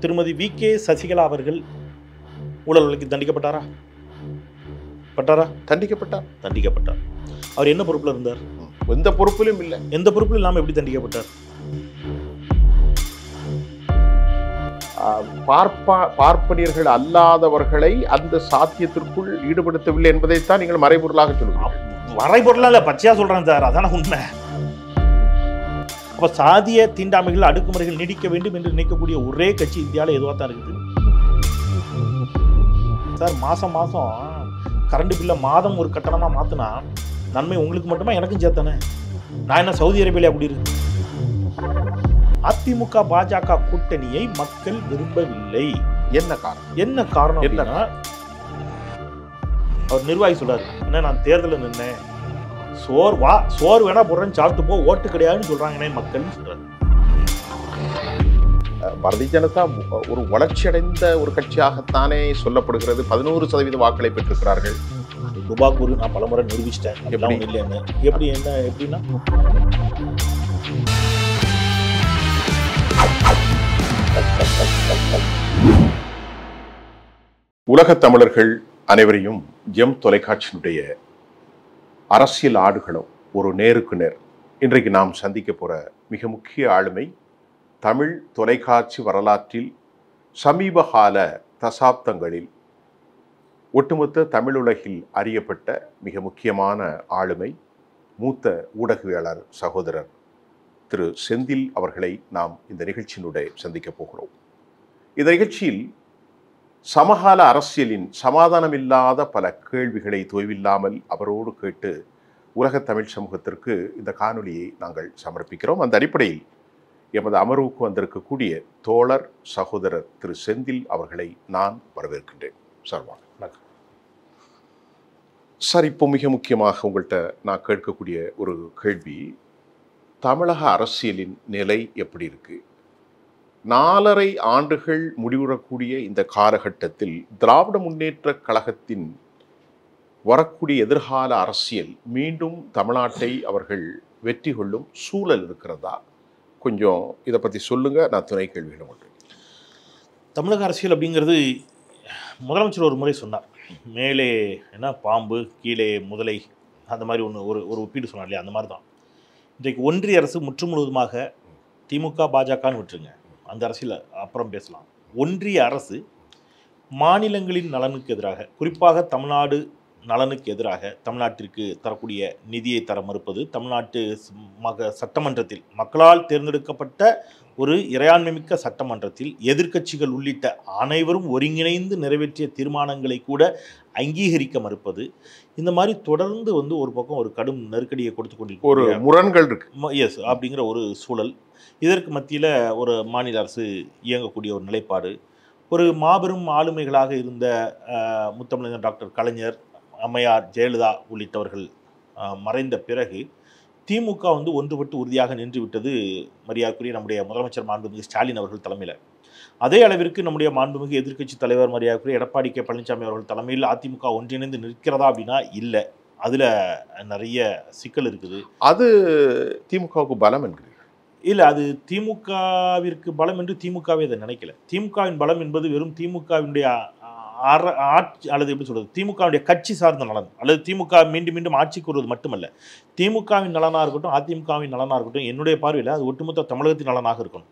திருமதி வி.கே. சசிகலா அவர்கள் ஊழல் வழக்கில் தண்டிக்கப்பட்டாரா? தண்டிக்கப்பட்டார். அவர் என்ன பொறுப்புல இருந்தார்? எந்த பொறுப்பிலும் இல்லை. எந்த பொறுப்பிலும் இல்லாமல் எப்படி தண்டிக்கப்பட்டார்? பார்ப்பனியர்கள் அல்லாதவர்களை அந்த சாத்தியத்திற்குள் ஈடுபடுத்தவில்லை என்பதைத்தான் நீங்கள் மறைபொருளாக சொல்லுங்கள். மறைபொருளா இல்ல, பச்சையா சொல்றேன் சார், அதான உண்மை. அப்ப சாதிய தீண்டாமைகள் அடக்குமுறைகள் நீடிக்க வேண்டும் என்று நினைக்கக்கூடிய ஒரே கட்சி இந்தியாவில் எதுவாக தான் இருக்குது சார். மாசம் கரண்ட் பில்ல மாதம் ஒரு கட்டணமா மாத்தினா நன்மை உங்களுக்கு மட்டுமா எனக்கும் சேர்த்தானே? நான் என்ன சவுதி அரேபியா அப்படி இருக்கு? அதிமுக பாஜக கூட்டணியை மக்கள் விரும்பவில்லை. என்ன காரணம்? அவர் நிர்வாகி சொல்றாரு, என்ன நான் தேர்தலில் நின்னேன், சோறு வேணா போடுறேன்னு சாப்பிட்டு போ, ஓட்டு கிடையாதுன்னு சொல்றாங்கன்னே மக்கள் சொல்றாரு. பாரதிய ஜனதா ஒரு வளர்ச்சியடைந்த ஒரு கட்சியாகத்தானே சொல்லப்படுகிறது. 11% வாக்களை பெற்றிருக்கிறார்கள். துபாக்கூர் நான் பலமுறை நிரூபிச்சிட்டேன். எப்படின்னா உலகத் தமிழர்கள் அனைவரையும் ஜெம் தொலைக்காட்சியினுடைய அரசியல் ஆடுகளம் ஒரு நேருக்கு நேர். இன்றைக்கு நாம் சந்திக்க போற மிக முக்கிய ஆளுமை தமிழ் தொலைக்காட்சி வரலாற்றில் சமீபகால தசாப்தங்களில் ஒட்டுமொத்த தமிழுலகில் அறியப்பட்ட மிக முக்கியமான ஆளுமை, மூத்த ஊடகவியலாளர் சகோதரர் திரு செந்தில் அவர்களை நாம் இந்த நிகழ்ச்சியினுடைய சந்திக்க போகிறோம். இந்த நிகழ்ச்சியில் சமகால அரசியலின் சமாதானமில்லாத பல கேள்விகளை தொய்வில்லாமல் அவரோடு கேட்டு உலகத் தமிழ் சமூகத்திற்கு இந்த காணொலியை நாங்கள் சமர்ப்பிக்கிறோம். அந்த அடிப்படையில் எமது அமர்வுக்கு வந்திருக்கக்கூடிய தோழர் சகோதரர் திரு செந்தில் அவர்களை நான் வரவேற்கின்றேன். சார் வணக்கம். சார், இப்போ மிக முக்கியமாக உங்கள்கிட்ட நான் கேட்கக்கூடிய ஒரு கேள்வி, தமிழக அரசியலின் நிலை எப்படி இருக்கு? 4.5 ஆண்டுகள் முடிவுறக்கூடிய இந்த காலகட்டத்தில் திராவிட முன்னேற்ற கழகத்தின் வரக்கூடிய எதிர்கால அரசியல் மீண்டும் தமிழ்நாட்டை அவர்கள் வெற்றி கொள்ளும் சூழல் இருக்கிறதா? கொஞ்சம் இதை பற்றி சொல்லுங்க. நான் துணை கேள்விகளை கொண்டேன். தமிழக அரசியல் அப்படிங்கிறது முதலமைச்சர் ஒரு முறை சொன்னார், மேலே என்ன பாம்பு கீழே முதலை, அந்த மாதிரி ஒரு ஒப்பீடு சொன்னார் இல்லையா? அந்த மாதிரி தான் இன்றைக்கு ஒன்றிய அரசு முற்று முழுவதுமாக திமுக பாஜகன்னு விட்டுருங்க, அந்த அரசியல் அப்புறம் பேசலாம். ஒன்றிய அரசு மாநிலங்களின் நலனுக்கு எதிராக, குறிப்பாக தமிழ்நாடு நலனுக்கு எதிராக தமிழ்நாட்டிற்கு தரக்கூடிய நிதியை தர மறுப்பது, தமிழ்நாட்டு சட்டமன்றத்தில் மக்களால் தேர்ந்தெடுக்கப்பட்ட ஒரு இறையாண்மைமிக்க சட்டமன்றத்தில் எதிர்க்கட்சிகள் உள்ளிட்ட அனைவரும் ஒருங்கிணைந்து நிறைவேற்றிய தீர்மானங்களை கூட அங்கீகரிக்க மறுப்பது, இந்த மாதிரி தொடர்ந்து ஒரு பக்கம் ஒரு கடும் நெருக்கடியை கொடுத்து கொண்டிருக்க ஒரு முரண்கள் இருக்கு. எஸ் அப்படிங்கிற ஒரு சூழல். இதற்கு மத்தியில் ஒரு மாநில அரசு இயங்கக்கூடிய ஒரு நிலைப்பாடு, ஒரு மாபெரும் ஆளுமைகளாக இருந்த முத்தமிழர் டாக்டர் கலைஞர், அம்மையார் ஜெயலலிதா உள்ளிட்டவர்கள் மறைந்த பிறகு திமுக ஒன்றுபட்டு உறுதியாக நின்று விட்டது மரியாதைக்குரிய நம்முடைய முதலமைச்சர் மாண்புமிகு ஸ்டாலின் அவர்கள் தலைமையில். அதே அளவிற்கு நம்முடைய மாண்புமிகு எதிர்க்கட்சி தலைவர் மரியாதைக்குரிய எடப்பாடி கே. பழனிசாமி அவர்கள் தலைமையில் அதிமுக ஒன்றிணைந்து நிற்கிறதா அப்படின்னா இல்லை, அதில் நிறைய சிக்கல் இருக்குது. அது திமுகவுக்கு பலம் என்கிறீர்கள்? இல்லை, அது திமுகவிற்கு பலம் என்று திமுகவே அதை நினைக்கல. திமுகவின் பலம் என்பது வெறும் திமுகவினுடைய ஆட்சி, அல்லது எப்படி சொல்றது, திமுகவுடைய கட்சி சார்ந்த நலன், அல்லது திமுக மீண்டும் மீண்டும் ஆட்சிக்கு வருவது மட்டுமல்ல, திமுகவின் நலனாக இருக்கட்டும் அதிமுகவின் நலனாக இருக்கட்டும், என்னுடைய பார்வையில் அது ஒட்டுமொத்த தமிழகத்தின் நலனாக இருக்கணும்.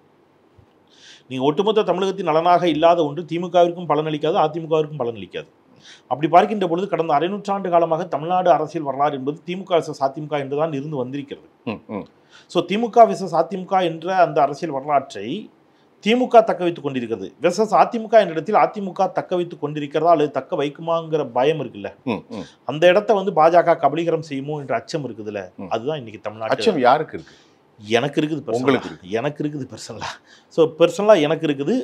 நீங்கள் ஒட்டுமொத்த தமிழகத்தின் நலனாக இல்லாத ஒன்று திமுகவிற்கும் பலனளிக்காது, அதிமுகவிற்கும் பலனளிக்காது. அப்படி பார்க்கின்ற பொழுது கடந்த 1/2 நூற்றாண்டு காலமாக தமிழ்நாடு அரசியல் வரலாறு என்பது திமுக விசஸ் அதிமுக என்றுதான் இருந்து வந்திருக்கிறது. ஸோ திமுக விசஸ் அதிமுக என்ற அந்த அரசியல் வரலாற்றை திமுக தக்க வைத்துக் கொண்டிருக்கிறது. விசஸ் அதிமுக என்ற இடத்தில் அதிமுக தக்க வைத்துக் கொண்டிருக்கிறதா அல்லது தக்க வைக்குமாங்கிற பயம் இருக்குல்ல, அந்த இடத்த பாஜக கபலீகரம் செய்யுமோ என்ற அச்சம் இருக்குதுல்ல, அதுதான் இன்னைக்கு தமிழ்நாட்டு அச்சம். யாருக்கு இருக்கு? எனக்கு இருக்குது, உங்களுக்கு எனக்கு இருக்குது பர்சனலா. ஸோ பர்சனலா எனக்கு இருக்குது.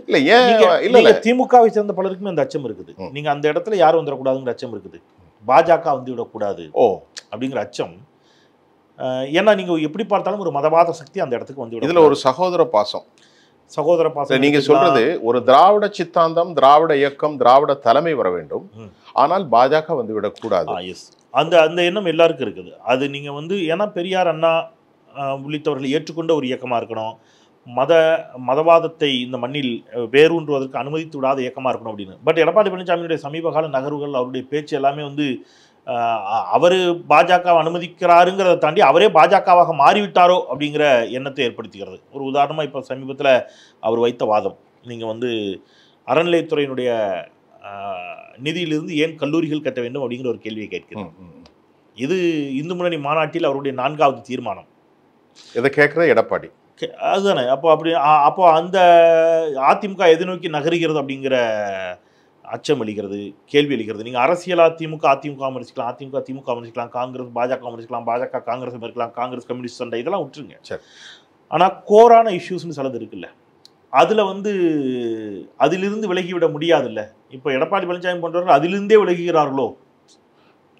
இல்ல திமுகவை சேர்ந்த பலருக்குமே அந்த அச்சம் இருக்குது. நீங்க அந்த இடத்துல யாரும் வந்துடக்கூடாதுங்கிற அச்சம் இருக்குது, பாஜக விடக்கூடாது அப்படிங்கிற அச்சம். ஏன்னா நீங்க எப்படி பார்த்தாலும் ஒரு மதவாத சக்தி அந்த இடத்துக்கு இதுல ஒரு சகோதர பாசம் நீங்க சொல்றது, ஒரு திராவிட சித்தாந்தம், திராவிட இயக்கம், திராவிட தலைமை வர வேண்டும், ஆனால் பாஜக விடக்கூடாது. அந்த எண்ணம் எல்லாருக்கும் இருக்குது. அது நீங்க ஏன்னா பெரியார், அண்ணா உள்ளிட்டவர்கள் ஏற்றுக்கொண்ட ஒரு இயக்கமா இருக்கணும். மதவாதத்தை இந்த மண்ணில் வேரூன்றுவதற்கு அனுமதித்து விடாத இயக்கமாக இருக்கணும் அப்படின்னு. பட் எடப்பாடி பழனிசாமியுடைய சமீப கால நகர்வுகள், அவருடைய பேச்சு எல்லாமே வந்து அவர் பாஜகவை அனுமதிக்கிறாருங்கிறத தாண்டி அவரே பாஜகவாக மாறிவிட்டாரோ அப்படிங்கிற எண்ணத்தை ஏற்படுத்துகிறது. ஒரு உதாரணமாக இப்போ சமீபத்தில் அவர் வைத்த வாதம், நீங்கள் வந்து அறநிலையத்துறையினுடைய நிதியிலிருந்து ஏன் கல்லூரிகள் கட்ட வேண்டும் அப்படிங்கிற ஒரு கேள்வியை கேட்கிறேன். இது இந்து முன்னணி மாநாட்டில் அவருடைய 4வது தீர்மானம். இதை கேட்குற எடப்பாடி அதுதானே. அப்போ அந்த அதிமுக எது நோக்கி நகருகிறது அப்படிங்கிற அச்சம் அளிக்கிறது, கேள்வி அளிக்கிறது. நீங்கள் அரசியலா அதிமுக விமர்சிக்கலாம், அதிமுக திமுக விமர்சிக்கலாம், காங்கிரஸ் பாஜக விமர்சிக்கலாம், பாஜக காங்கிரஸ் விமர்சிக்கலாம், காங்கிரஸ் கம்யூனிஸ்ட் சண்டை, இதெல்லாம் விட்டுருங்க. சரி. ஆனால் கோரான இஷ்யூஸ்னு சிலது இருக்குல்ல, அதில் வந்து அதிலிருந்து விலகிவிட முடியாதுல்ல. இப்போ எடப்பாடி பழனிசாமி போன்றவர்கள் அதிலிருந்தே விலகுகிறார்களோ?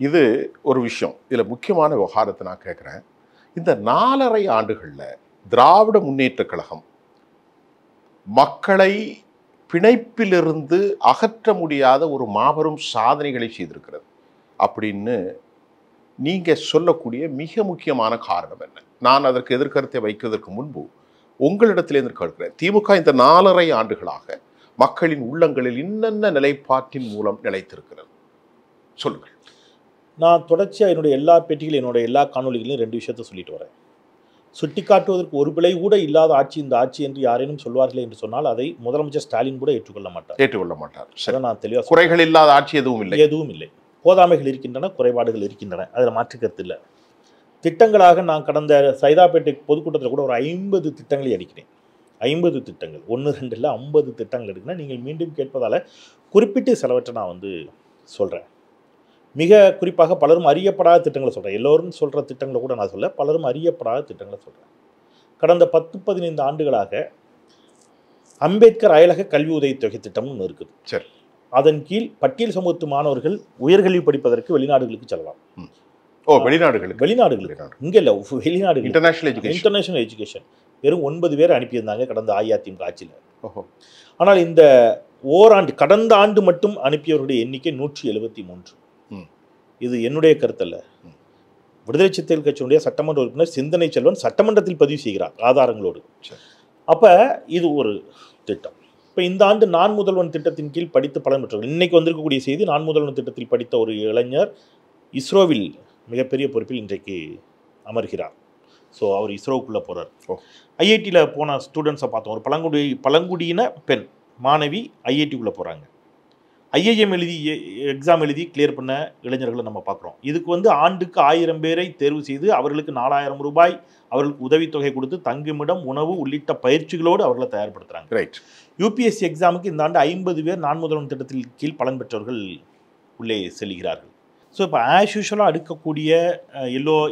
இது ஒரு விஷயம். இதில் முக்கியமான விவகாரத்தை நான் கேட்குறேன். இந்த 4.5 ஆண்டுகளில் திராவிட முன்னேற்ற கழகம் மக்களை பிணைப்பிலிருந்து அகற்ற முடியாத ஒரு மாபெரும் சாதனைகளை செய்திருக்கிறது அப்படின்னு நீங்கள் சொல்லக்கூடிய மிக முக்கியமான காரணம் என்ன? நான் அதற்கு எதிர்கருத்தை வைக்கிறதற்கு முன்பு உங்களிடத்தில் எதிர்கொள்கிறேன். திமுக இந்த 4.5 ஆண்டுகளாக மக்களின் உள்ளங்களில் இன்னென்ன நிலைப்பாட்டின் மூலம் நிலைத்திருக்கிறது, சொல்லுங்கள். நான் தொடர்ச்சியாக என்னுடைய எல்லா பேட்டிகளும், என்னோட எல்லா காணொலிகளையும் 2 விஷயத்தை சொல்லிட்டு வரேன். சுட்டிக்காட்டுவதற்கு ஒரு பிழை கூட இல்லாத ஆட்சி இந்த ஆட்சி என்று யாரேனும் சொல்வார்களே என்று சொன்னால் அதை முதலமைச்சர் ஸ்டாலின் கூட ஏற்றுக்கொள்ள மாட்டார். சரி, நான் தெளிவாக, குறைகள் இல்லாத ஆட்சி எதுவும் இல்லை. போதாமைகள் இருக்கின்றன, குறைபாடுகள் இருக்கின்றன, அதில் மாற்று கருத்து இல்லை. திட்டங்களாக நான் கடந்த சைதாப்பேட்டை பொதுக்கூட்டத்தில் கூட ஒரு 50 திட்டங்களை அடிக்கிறேன். 50 திட்டங்கள், 1 2 இல்லை, 50 திட்டங்கள் எடுக்கிறேன். நீங்கள் மீண்டும் கேட்பதால் குறிப்பிட்டு சிலவற்றை நான் வந்து சொல்கிறேன். மிக குறிப்பாக பலரும் அறியப்படாத திட்டங்களை சொல்கிறேன். எல்லோரும் சொல்கிற திட்டங்களை கூட நான் சொல்ல, பலரும் அறியப்படாத திட்டங்களை சொல்கிறேன். கடந்த 10-15 ஆண்டுகளாக அம்பேத்கர் அயலக கல்வி உதவித்தொகை திட்டம்னு ஒன்று இருக்குது. சரி. அதன் கீழ் பட்டியல் சமூகத்து மாணவர்கள் உயர்கல்வி படிப்பதற்கு வெளிநாடுகளுக்கு செல்லலாம். வெளிநாடுகளுக்கு இங்கே இல்லை, வெளிநாடுகள், இன்டர்நேஷனல் எஜுகேஷன். வெறும் 9 பேர் அனுப்பியிருந்தாங்க கடந்த அஇஅதிமுக ஆட்சியில். ஆனால் இந்த ஓராண்டு, கடந்த ஆண்டு மட்டும் அனுப்பியவருடைய எண்ணிக்கை 173. இது என்னுடைய கருத்தல்ல. விடுதலை சிறுத்தைகள் கட்சியினுடைய சட்டமன்ற உறுப்பினர் சிந்தனை செல்வன் சட்டமன்றத்தில் பதிவு செய்கிறார் ஆதாரங்களோடு. அப்போ இது ஒரு திட்டம். இப்போ இந்த ஆண்டு நான் முதல்வன் திட்டத்தின் கீழ் படித்து பலன் பெற்றவர்கள், இன்னைக்கு வந்திருக்கக்கூடிய செய்தி, நான் முதல்வன் திட்டத்தில் படித்த ஒரு இளைஞர் இஸ்ரோவில் மிகப்பெரிய பொறுப்பில் இன்றைக்கு அமர்கிறார். ஸோ அவர் இஸ்ரோவுக்குள்ளே போகிறார். ஐஐடியில் போன ஸ்டூடெண்ட்ஸை பார்த்தோம். ஒரு பழங்குடியின பெண் மாணவி ஐஐடிக்குள்ளே போகிறாங்க. ஐஐஎம் எக்ஸாம் எழுதி கிளியர் பண்ண இளைஞர்களை நம்ம பார்க்குறோம். இதுக்கு வந்து ஆண்டுக்கு 1000 பேரை தேர்வு செய்து அவர்களுக்கு 4000 ரூபாய் அவர்களுக்கு உதவித்தொகை கொடுத்து தங்குமிடம், உணவு உள்ளிட்ட பயிற்சிகளோடு அவர்களை தயார்படுத்துகிறாங்க. ரைட். யூபிஎஸ்சி எக்ஸாமுக்கு இந்த ஆண்டு 50 பேர் நான் முதல்வன் திட்டத்தில் கீழ் பலன் பெற்றவர்கள் உள்ளே செல்கிறார்கள். ஸோ இப்போ ஆஸ் யூஷுவலாக அடுக்கக்கூடிய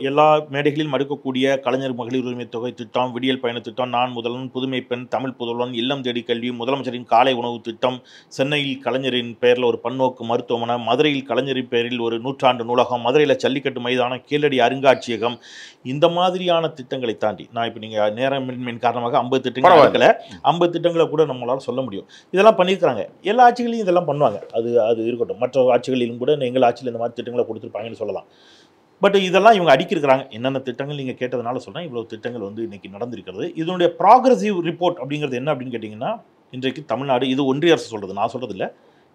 எல்லா மேடைகளிலும் அடுக்கக்கூடிய கலைஞர் மகளிர் உரிமை தொகை திட்டம், விடியல் பயண திட்டம், நான் முதல்வன், புதுமை பெண், தமிழ் புதல்வன், இல்லம் தேடி கல்வி, முதலமைச்சரின் காலை உணவு திட்டம், சென்னையில் கலைஞரின் பெயரில் ஒரு பன்னோக்கு மருத்துவமனை, மதுரையில் கலைஞரின் பெயரில் ஒரு 100 நூலகம், மதுரையில் ஜல்லிக்கட்டு மைதானம், கீழடி அருங்காட்சியகம், இந்த மாதிரியான திட்டங்களை தாண்டி நான் இப்போ நீங்கள் நேரமின்மையின் காரணமாக 50 திட்டங்கள் இருக்கல, 50 திட்டங்களை கூட நம்மளால் சொல்ல முடியும். இதெல்லாம் பண்ணியிருக்கிறாங்க. எல்லா ஆட்சிகளையும் இதெல்லாம் பண்ணுவாங்க. அது இருக்கட்டும். மற்ற ஆட்சிகளிலும் கூட எங்கள் ஆட்சியில் இந்த மாதிரி திட்டங்களை கொடுத்துருப்பாங்கன்னு சொல்லலாம். பட் இதெல்லாம் இவங்க அடிக்கிறாங்க. என்னென்ன திட்டங்கள் நீங்கள் கேட்டதுனால சொல்கிறேன். இவ்வளோ திட்டங்கள் வந்து இன்னைக்கு நடந்திருக்கிறது. இதனுடைய ப்ராக்ரஸிவ் ரிப்போர்ட் அப்படிங்கிறது என்ன அப்படின்னு கேட்டிங்கன்னா, இன்றைக்கு தமிழ்நாடு, இது ஒன்றிய அரசு சொல்கிறது, நான் சொல்கிறது இல்லை,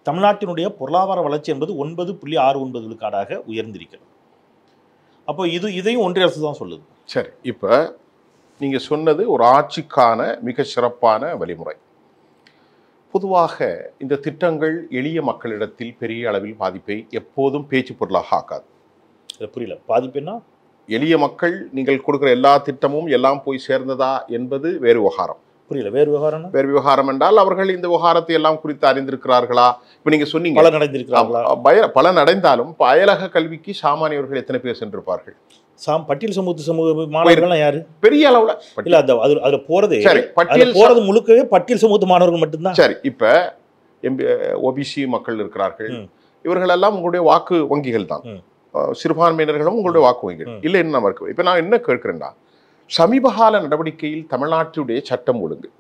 தமிழ்நாட்டினுடைய பொருளாதார வளர்ச்சி என்பது 9.69 விழுக்காடாக உயர்ந்திருக்கிறது. அப்போ இதையும் ஒன்றிய அரசு தான் சொல்லுது. சரி, இப்போ நீங்கள் சொன்னது ஒரு ஆட்சிக்கான மிக சிறப்பான வழிமுறை. பொதுவாக இந்த திட்டங்கள் எளிய மக்களிடத்தில் பெரிய அளவில் பாதிப்பை எப்போதும் பேச்சு பொருளாக ஆக்காது. புரியல, பாதிப்புன்னா எளிய மக்கள் நீங்கள் கொடுக்குற எல்லா திட்டமும் எல்லாம் போய் சேர்ந்ததா என்பது வேறு விவகாரம். புரியல, வேறு விவகாரம். வேறு விவகாரம் என்றால் அவர்கள் இந்த விவகாரத்தை எல்லாம் குறித்து அறிந்திருக்கிறார்களா? இப்போ நீங்கள் சொன்னீங்க பலன் அடைந்திருக்கிறார்களா? பலன் அடைந்தாலும் அயலக கல்விக்கு சாமானியர்கள் எத்தனை பேர் சென்றிருப்பார்கள்? பட்டியல் சமூக மாணவர்கள் யாரு? பெரிய அளவுல இல்ல, அதுல போறது, பட்டியல் போறது முழுக்கவே பட்டியல் சமூக மாணவர்கள் மட்டும்தான். சரி, இப்ப ஓபிசி மக்கள் இருக்கிறார்கள். இவர்கள் எல்லாம் உங்களுடைய வாக்கு வங்கிகள் தான். சிறுபான்மையினர்களும் உங்களுடைய வாக்கு வங்கிகள் இல்லைன்னு நம்ம இருக்கு. இப்ப நான் என்ன கேட்கிறேன்னா, சமீபகால நடவடிக்கையில் தமிழ்நாட்டுடைய சட்டம் ஒழுங்கு,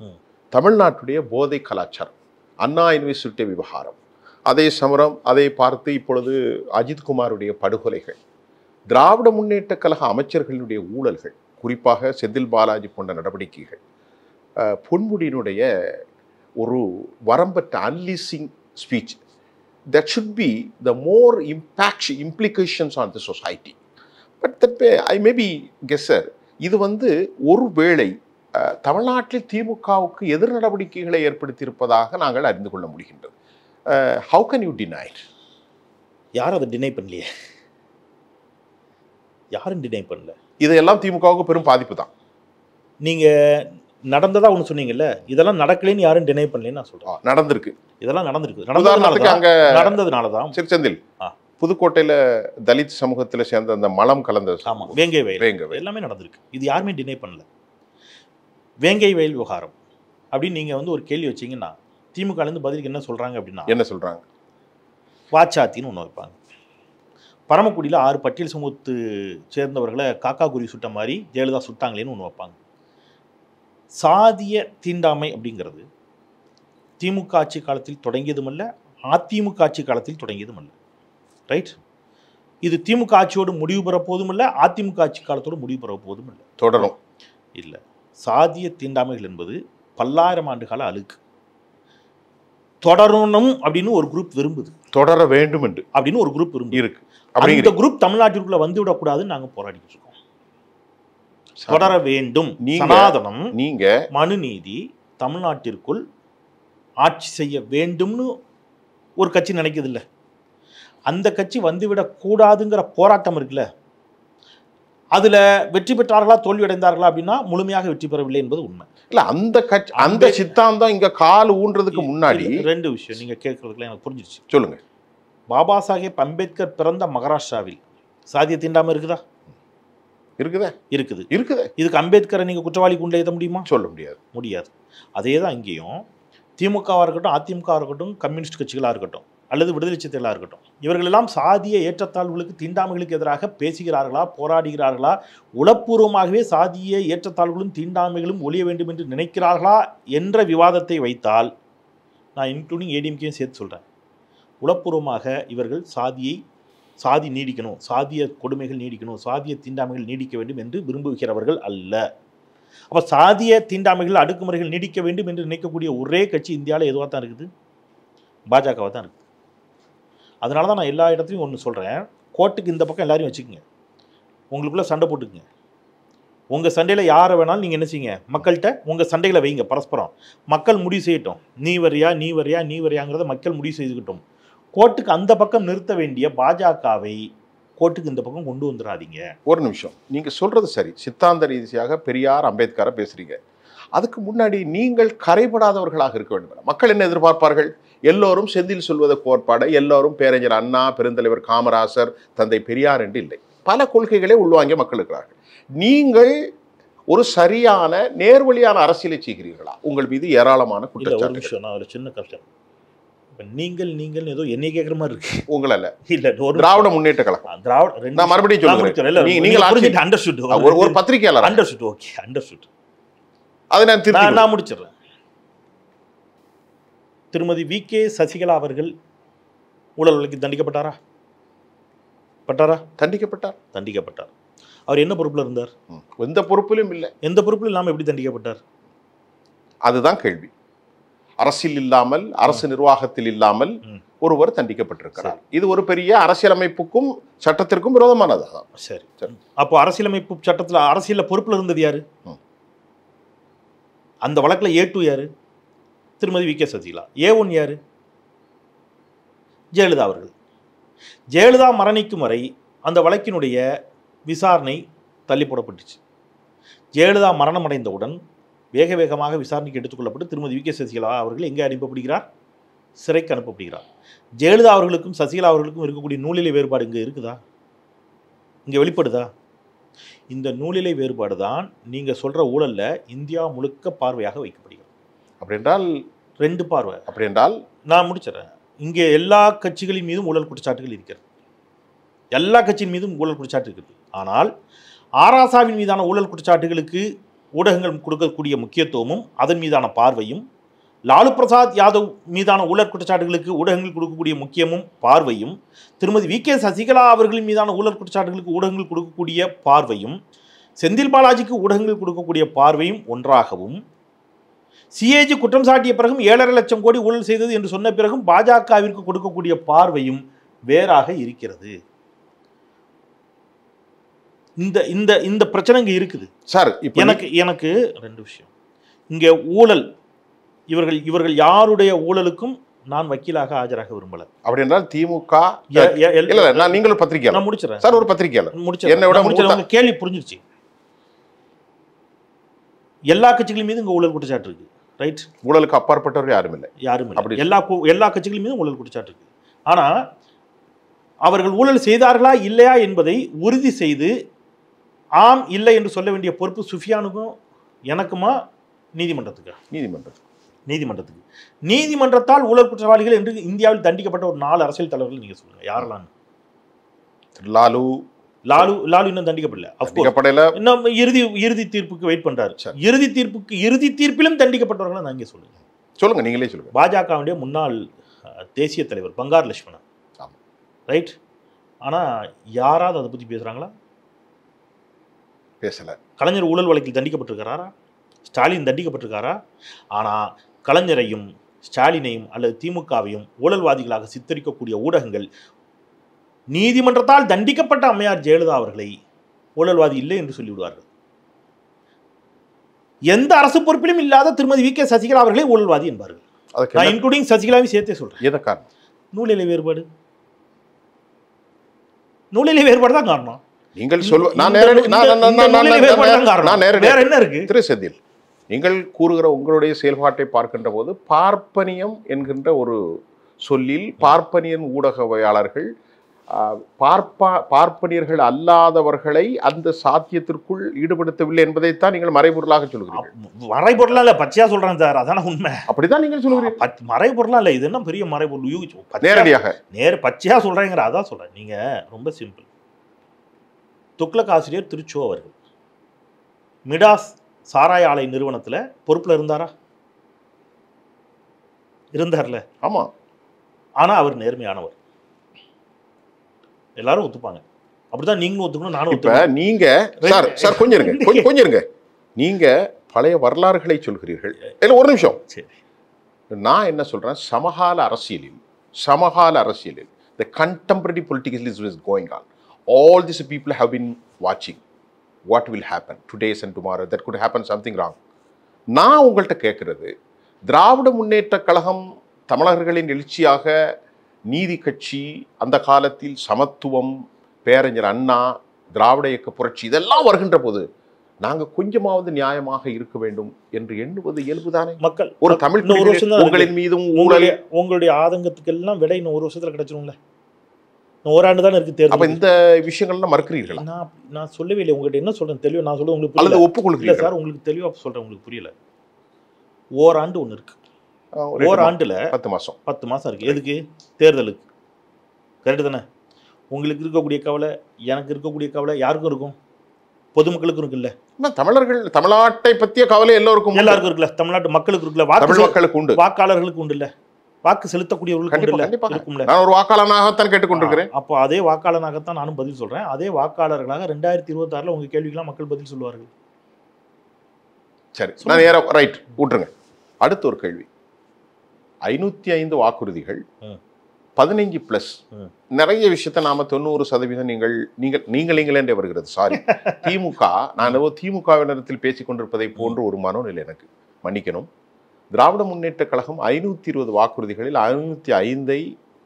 தமிழ்நாட்டுடைய போதை கலாச்சாரம், அண்ணா யூனிவர்சிட்டி விவகாரம், அதே சமரம், அதை பார்த்து இப்பொழுது அஜித்குமாருடைய படுகொலைகள், திராவிட முன்னேற்ற கழக அமைச்சர்களுடைய ஊழல்கள், குறிப்பாக செந்தில் பாலாஜி போன்ற நடவடிக்கைகள், பொன்முடியினுடைய ஒரு வரம்பற்ற அன்லீசிங் speech that should be the more implications on the society. But that I maybe guesser இது ஒருவேளை தமிழ்நாட்டில் திமுகவுக்கு எதிர் நடவடிக்கைகளை ஏற்படுத்தியிருப்பதாக நாங்கள் அறிந்து கொள்ள முடிகின்றது. How can you deny it? யாரும் அதை டினை பண்ணலையே, யாரும் டினை பண்ணல. இதெல்லாம் திமுகவுக்கு பெரும் பாதிப்பு தான். நீங்க நடந்ததா ஒன்று சொன்னீங்கல்ல, இதெல்லாம் நடக்கலைன்னு யாரும் டினை பண்ணலன்னு நான் சொல்றேன். நடந்திருக்கு, இதெல்லாம் நடந்திருக்கு. நடந்ததுனால தான் சரி செந்தில் புதுக்கோட்டையில தலித் சமூகத்தில் சேர்ந்த அந்த மலம் கலந்த வேங்கை வயல் எல்லாமே நடந்திருக்கு. இது யாருமே டினை பண்ணல. வேங்கை வயல் விவகாரம் அப்படின்னு நீங்க ஒரு கேள்வி வச்சீங்கன்னா திமுகலேருந்து பதிலுக்கு என்ன சொல்றாங்க அப்படின்னா, என்ன சொல்றாங்க, வாச்சாத்தின்னு ஒன்று வைப்பாங்க. பரமக்குடியில் 6 பட்டியல் சமூகத்து சேர்ந்தவர்களை காக்கா குருவி சுட்ட மாதிரி ஜெயலலிதா சுட்டாங்களேன்னு ஒன்று வைப்பாங்க. சாதிய தீண்டாமை அப்படிங்கிறது திமுக ஆட்சி காலத்தில் தொடங்கியதுமல்ல, அதிமுக ஆட்சி காலத்தில் தொடங்கியதுமல்ல. ரைட்? இது திமுக ஆட்சியோடு முடிவு பெற போதும் இல்லை, அதிமுக ஆட்சி காலத்தோடு முடிவு பெற போதும் இல்லை, தொடரும் இல்லை. சாதிய தீண்டாமைகள் என்பது பல்லாயிரம் ஆண்டு கால அழுக்கு. தொடரணும் அப்படின்னு ஒரு குரூப் விரும்புது, தொடர வேண்டும் என்று அப்படின்னு ஒரு குரூப் விரும்புது இருக்கு. அந்த குரூப் தமிழ்நாட்டிற்குள்ள வந்து விடக்கூடாதுன்னு நாங்கள் போராடிட்டு இருக்கோம். தொடர வேண்டும். சனாதனம், நீங்க மனுநீதி தமிழ்நாட்டிற்குள் ஆட்சி செய்ய வேண்டும்னு ஒரு கட்சி நினைக்குது இல்லை, அந்த கட்சி வந்துவிடக்கூடாதுங்கிற போராட்டம் இருக்குல்ல, அதுல வெற்றி பெற்றார்களா தோல்வி அடைந்தார்களா அப்படின்னா முழுமையாக வெற்றி பெறவில்லை என்பது உண்மை. இல்ல அந்த கட்சி அந்த சித்தாந்தம் இங்க கால் ஊன்றதுக்கு முன்னாடி 2 விஷயம் நீங்க கேட்கறதுக்குள்ள எனக்கு புரிஞ்சிருச்சு. சொல்லுங்க. பாபா சாஹேப் அம்பேத்கர் பிறந்த மகாராஷ்டிராவில் சாதிய தீண்டாமை இருக்குதா? இருக்குதா? இருக்குது. இருக்குது. இதுக்கு அம்பேத்கரை நீங்க குற்றவாளி கொண்டு ஏற்ற முடியுமா? சொல்ல முடியாது. முடியாது. அதே தான் இங்கேயும் திமுகவாக இருக்கட்டும், அதிமுக இருக்கட்டும், கம்யூனிஸ்ட் கட்சிகளாக இருக்கட்டும், அல்லது விடுதலை சிறுத்தைகளாக இருக்கட்டும், இவர்களெல்லாம் சாதிய ஏற்றத்தாழ்வுகளுக்கு தீண்டாமைகளுக்கு எதிராக பேசுகிறார்களா, போராடுகிறார்களா, உளப்பூர்வமாகவே சாதிய ஏற்றத்தாழ்வுகளும் தீண்டாமைகளும் ஒழிய வேண்டும் என்று நினைக்கிறார்களா என்ற விவாதத்தை வைத்தால், நான் இன்க்ளூடிங் ஏடிஎம்கேயும் சேர்த்து சொல்கிறேன், உளப்பூர்வமாக இவர்கள் சாதி நீடிக்கணும், சாதிய கொடுமைகள் நீடிக்கணும், சாதிய தீண்டாமைகள் நீடிக்க வேண்டும் என்று விரும்புகிறவர்கள் அல்ல. அப்போ சாதிய தீண்டாமைகள் அடக்குமுறைகள் நீடிக்க வேண்டும் என்று நினைக்கக்கூடிய ஒரே கட்சி இந்தியாவில் எதுவாக தான் இருக்குது? பாஜகவாக தான் இருக்குது. அதனால தான் நான் எல்லா இடத்துலையும் ஒன்று சொல்கிறேன், கோர்ட்டுக்கு இந்த பக்கம் எல்லாரையும் வச்சுக்கோங்க, உங்களுக்குள்ளே சண்டை போட்டுக்குங்க. உங்கள் சண்டையில் யாரை வேணாலும் நீங்கள் என்ன செய்யுங்க, மக்கள்கிட்ட உங்கள் சண்டைகளை வைங்க பரஸ்பரம். மக்கள் முடிவு செய்யட்டும், நீ வரியாங்கிறத மக்கள் முடிவு செய்துக்கிட்டோம். கோர்ட்டுக்கு அந்த பக்கம் நிறுத்த வேண்டிய பாஜகவை கோர்ட்டுக்கு இந்த பக்கம் கொண்டு வந்துடாதீங்க. ஒரு நிமிஷம், நீங்கள் சொல்கிறது சரி, சித்தாந்த ரீதியாக பெரியார் அம்பேத்கரை பேசுகிறீங்க. அதுக்கு முன்னாடி நீங்கள் கரைபடாதவர்களாக இருக்க வேண்டும். மக்கள் என்ன எதிர்பார்ப்பார்கள்? எல்லோரும் செந்தில் சொல்வத கோட்பாடு, எல்லோரும் பேரறிஞர் அண்ணா, பெருந்தலைவர் காமராசர், தந்தை பெரியார் என்று இல்லை. பல கொள்கைகளே உள்வாங்கிய மக்கள் இருக்கிறார்கள். நீங்கள் ஒரு சரியான நேர்வழியான அரசியலை செய்கிறீர்களா? உங்கள் மீது ஏராளமான குற்றச்சாட்டு. நான் ஒரு சின்ன கஷ்டம், நீங்கள் ஏதோ என்னை கேட்குற மாதிரி இருக்கு. உங்கள இல்ல திராவிட முன்னேற்ற கழகம், திராவிட, நான் மறுபடியும் சொல்லுகிறேன், நீங்கள் அண்டர்ஸ்டுட், ஒரு பத்திரிகையாளர், அண்டர்ஸ்டுட், ஓகே அண்டர்ஸ்டுட், அதை நான் முடிச்சிடுறேன். திருமதி வி.கே. சசிகலா அவர்கள் ஊழல் வழக்கில் தண்டிக்கப்பட்டாரா? தண்டிக்கப்பட்டார். அவர் என்ன பொறுப்பில் இருந்தார்? எந்த பொறுப்பிலும் இல்லை. எந்த பொறுப்பிலும் இல்லாமல் எப்படி தண்டிக்கப்பட்டார்? அதுதான் கேள்வி. அரசியல் இல்லாமல், அரசு நிர்வாகத்தில் இல்லாமல் ஒருவர் தண்டிக்கப்பட்டிருக்கிறார். இது ஒரு பெரிய அரசியலமைப்புக்கும் சட்டத்திற்கும் விரோதமானது. சரி, அப்போ அரசியலமைப்பு சட்டத்தில் அரசியலில் பொறுப்பில் இருந்தது யாரு? அந்த வழக்கில் A2 யாரு? திருமதி வி.கே. சசிகலா. A1 யாரு? ஜெயலலிதா அவர்கள். ஜெயலலிதா மரணிக்கும் வரை அந்த வழக்கினுடைய விசாரணை தள்ளி போடப்பட்டுச்சு. ஜெயலலிதா மரணம் அடைந்தவுடன் வேக வேகமாக விசாரணைக்கு எடுத்துக்கொள்ளப்பட்டு திருமதி வி.கே. சசிகலா அவர்கள் எங்கே அனுப்பப்படுகிறார்? சிறைக்கு அனுப்பப்படுகிறார். ஜெயலலிதா அவர்களுக்கும் சசிகலா அவர்களுக்கும் இருக்கக்கூடிய நூலிலை வேறுபாடு இங்கே இருக்குதா? இங்கே வெளிப்படுதா? இந்த நூலிலை வேறுபாடு தான் நீங்கள் சொல்கிற ஊழலில் இந்தியா முழுக்க பார்வையாக வைக்கப்படுகிறது. அப்படி என்றால் 2 பார்வை. அப்படி என்றால் நான் முடிச்சிடறேன். இங்கே எல்லா கட்சிகளின் மீதும் ஊழல் குற்றச்சாட்டுகள் இருக்கிறது. எல்லா கட்சியின் மீதும் ஊழல் குற்றச்சாட்டு இருக்குது. ஆனால் ஆராசாவின் மீதான ஊழல் குற்றச்சாட்டுகளுக்கு ஊடகங்கள் கொடுக்கக்கூடிய முக்கியத்துவமும் அதன் மீதான பார்வையும், லாலு பிரசாத் யாதவ் மீதான ஊழல் குற்றச்சாட்டுகளுக்கு ஊடகங்கள் கொடுக்கக்கூடிய முக்கியமும் பார்வையும், திருமதி வி.கே. சசிகலா அவர்களின் மீதான ஊழல் குற்றச்சாட்டுகளுக்கு ஊடகங்கள் கொடுக்கக்கூடிய பார்வையும், செந்தில் பாலாஜிக்கு ஊடகங்கள் கொடுக்கக்கூடிய பார்வையும் ஒன்றாகவும், சிஏஜி குற்றம் சாட்டிய பிறகும் 7.5 லட்சம் கோடி ஊழல் செய்தது என்று சொன்ன பிறகும் பாஜகவிற்கு கொடுக்கக்கூடிய பார்வையும் வேறாக இருக்கிறது. இந்த இந்த இந்த பிரச்சனை இங்க இருக்குது சார். எனக்கு ரெண்டு விஷயம் இங்க. ஊழல், இவர்கள் யாருடைய ஊழலுக்கும் நான் வக்கீலாக ஆஜராக விரும்பல. அப்படி என்றால் திமுக நீங்களும் பத்திரிகையாளர். நான் முடிச்சிடறேன் சார். ஒரு பத்திரிகையாளர் முடிச்சிடறேன். கேள்வி புரிஞ்சிருச்சு. எல்லா கட்சிகள் மீது இங்க ஊழல் குற்றச்சாட்டு இருக்கு. ரைட். ஊழலுக்கு அப்பாற்பட்டவர் யாரும் இல்லை. எல்லா கட்சிகள் மீதும் ஊழல் குற்றச்சாட்டு இருக்கு. ஆனா அவர்கள் ஊழல் செய்தார்களா இல்லையா என்பதை உறுதி செய்து ஆம் இல்லை என்று சொல்ல வேண்டிய பொறுப்பு சுஃபியானுக்கும் எனக்குமா நீதிமன்றத்துக்கு? நீதிமன்றத்துக்கு. நீதிமன்றத்தால் ஊழல் குற்றவாளிகள் என்று இந்தியாவில் தண்டிக்கப்பட்ட ஒரு 4 அரசியல் தலைவர்கள் நீங்க சொல்லுங்க. யாரெல்லாம்? லாலு இன்னும் தண்டிக்கப்படல. இன்னும் இறுதி தீர்ப்புக்கு வெயிட் பண்றாரு. இறுதி தீர்ப்பிலும் தண்டிக்கப்பட்டவர்கள் நான் இங்க சொல்லுங்க. நீங்களே சொல்லுங்க. பாஜகவுடைய முன்னாள் தேசிய தலைவர் பங்கார் லட்சுமணன். ரைட். ஆனா யாராவது அதை பத்தி பேசுறாங்களா? பேசல. கலைஞர் ஊழல் வழக்கில் தண்டிக்கப்பட்டிருக்காரா? ஸ்டாலின் தண்டிக்கப்பட்டிருக்காரா? ஆனா கலைஞரையும் ஸ்டாலினையும் அல்லது திமுகவையும் ஊழல்வாதிகளாக சித்தரிக்கக்கூடிய ஊடகங்கள் நீதிமன்றத்தால் தண்டிக்கப்பட்ட அம்மையார் ஜெயலலிதா அவர்களை ஊழல்வாதி இல்லை என்று சொல்லிவிடுவார்கள். எந்த அரசு பொறுப்பிலும் இல்லாத திருமதி வி.கே. சசிகலா அவர்களை ஊழல்வாதி என்பார்கள். நான் இன்க்ளூடிங் சசிகலாவையும் சேர்த்தே சொல்றேன். நூலிலை வேறுபாடு தான் காரணம். நீங்கள் திரு செந்தில், நீங்கள் கூறுகிற உங்களுடைய செயல்பாட்டை பார்க்கின்ற போது பார்ப்பனியம் என்கின்ற ஒரு சொல்லில் பார்ப்பனியன் ஊடகவியாளர்கள் பார்ப்பனியர்கள் அல்லாதவர்களை அந்த சாத்தியத்திற்குள் ஈடுபடுத்தவில்லை என்பதைத்தான் நீங்கள் மறைபொருளாக சொல்கிறீர்கள். மறைபொருளா இல்ல, பச்சையா சொல்றேன் சார். அதான உண்மை. அப்படிதான் நீங்கள் சொல்கிறீர்கள். மறைபொருளா இல்ல, இது என்ன பெரிய மறைபொருள்? நேரடியாக பச்சையா சொல்றேங்கிற அதான் சொல்றேன். நீங்க ரொம்ப சிம்பிள். துக்ளக் ஆசிரியர் திருச்சோ அவர்கள் மிடாஸ் சாராய ஆலை நிறுவனத்துல பொறுப்புல இருந்தார்ல? ஆமா. ஆனா அவர் நேர்மையானவர், எல்லாரும் ஒத்துப்பாங்க. அப்படிதான் நீங்களும் ஒத்துக்கணும், நானும் ஒத்துப்பேன். நீங்க சார் கொஞ்சம் இருங்க. நீங்க பழைய வரலாறுகளை சொல்கிறீர்கள். இல்ல ஒரு நிமிஷம். நான் என்ன சொல்றேன், சமகால அரசியலில் the contemporary political is going on. All these people have been watching what will happen today and tomorrow. That could happen something wrong. நான் உங்கள்கிட்ட கேட்கறது, திராவிட முன்னேற்ற கழகம் தமிழர்களின் எழுச்சியாக நீதி கட்சி, அந்த காலத்தில் சமத்துவம், பேரறிஞர் அண்ணா, திராவிட இயக்க புரட்சி இதெல்லாம் வருகின்ற போது நாங்கள் கொஞ்சமாவது நியாயமாக இருக்க வேண்டும் என்று எண்ணுவது இயல்புதானே? மக்கள் ஒரு தமிழ் உங்களின் மீதும் உங்களுடைய ஆதங்கத்துக்கு எல்லாம் விட இன்னும் 1 வருஷத்துல கிடைச்சிரும்ல. ஓராண்டு தானே இருக்கு தேர்தல். அப்ப இந்த விஷயங்கள்லாம் மறுக்கிறீர்களா? நான் சொல்லவே இல்லை. உங்கள்கிட்ட என்ன சொல்றேன் தெளிவா நான் சொல்ல உங்களுக்கு அல்லது ஒப்புக்கொள்ளுங்க சார். உங்களுக்கு தெளிவா சொல்றேன், உங்களுக்கு புரியல. ஓராண்டு ஒன்று இருக்கு. ஓராண்டுல 10 மாசம் இருக்கு. எதுக்கு? தேர்தலுக்கு. கரெக்டு தானே? உங்களுக்கு இருக்கக்கூடிய கவலை, எனக்கு இருக்கக்கூடிய கவலை யாருக்கும் இருக்கும்? பொதுமக்களுக்கும் இருக்குல்ல? தமிழ்நாட்டை பற்றிய கவலை எல்லாருக்கும் இருக்குல்ல? தமிழ்நாட்டு மக்களுக்கு இருக்குல்ல? மக்களுக்கு உண்டு, வாக்காளர்களுக்கு உண்டு இல்ல? வாக்கு செலுத்தக்கூடியவர்களுக்கு. நான் ஒரு வாக்காளனாகத்தான் கேட்டுக்கொண்டிருக்கிறேன். அப்போ அதே வாக்காளனாகத்தான் நானும் பதில் சொல்றேன். அதே வாக்காளர்களாக 2026 உங்க கேள்விக்கெல்லாம் மக்கள் பதில் சொல்லுவார்கள். சரி, நான் நேரா ரைட் விட்டுருங்க. அடுத்த ஒரு கேள்வி. 505 வாக்குறுதிகள் 15+. நிறைய விஷயத்த நாம 90% நீங்களே வருகிறது. சாரி, திமுக, நான் திமுகவினத்தில் பேசிக் கொண்டிருப்பதை போன்று ஒரு மனோநிலை எனக்கு. மன்னிக்கணும். திராவிட முன்னேற்ற கழகம் 520 வாக்குறுதிகளில் 505